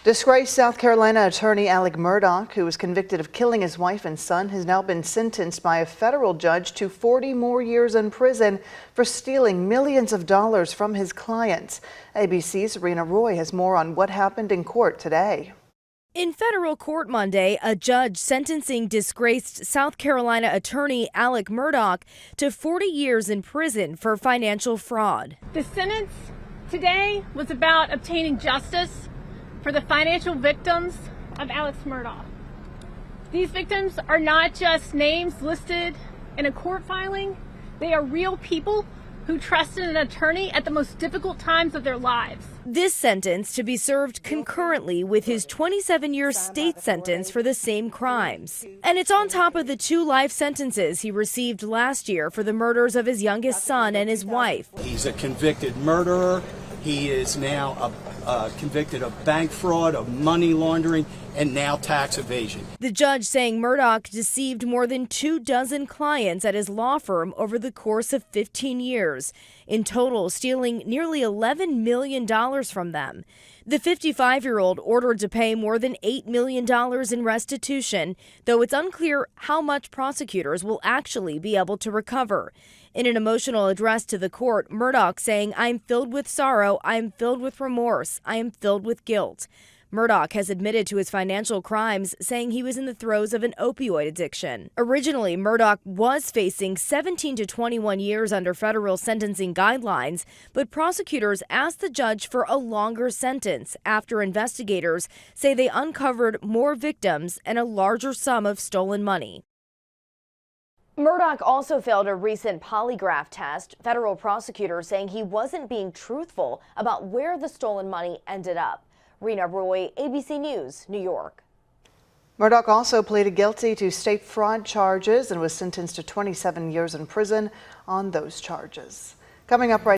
Disgraced South Carolina attorney Alex Murdaugh, who was convicted of killing his wife and son, has now been sentenced by a federal judge to 40 more years in prison for stealing millions of dollars from his clients. ABC's Rena Roy has more on what happened in court today. In federal court Monday, a judge sentencing disgraced South Carolina attorney Alex Murdaugh to 40 years in prison for financial fraud. The sentence today was about obtaining justice for the financial victims of Alex Murdaugh. These victims are not just names listed in a court filing. They are real people who trusted an attorney at the most difficult times of their lives. This sentence to be served concurrently with his 27-year state sentence for the same crimes. And it's on top of the 2 life sentences he received last year for the murders of his youngest son and his wife. He's a convicted murderer. He is now convicted of bank fraud, of money laundering, and now tax evasion. The judge saying Murdaugh deceived more than 24 clients at his law firm over the course of 15 years, in total stealing nearly $11 million from them. The 55-year-old ordered to pay more than $8 million in restitution, though it's unclear how much prosecutors will actually be able to recover. In an emotional address to the court, Murdaugh saying, "I'm filled with sorrow, I am filled with remorse, I am filled with guilt." Murdaugh has admitted to his financial crimes, saying he was in the throes of an opioid addiction. Originally, Murdaugh was facing 17 to 21 years under federal sentencing guidelines, but prosecutors asked the judge for a longer sentence after investigators say they uncovered more victims and a larger sum of stolen money. Murdaugh also failed a recent polygraph test. Federal prosecutors saying he wasn't being truthful about where the stolen money ended up. Rena Roy, ABC News, New York. Murdaugh also pleaded guilty to state fraud charges and was sentenced to 27 years in prison on those charges. Coming up right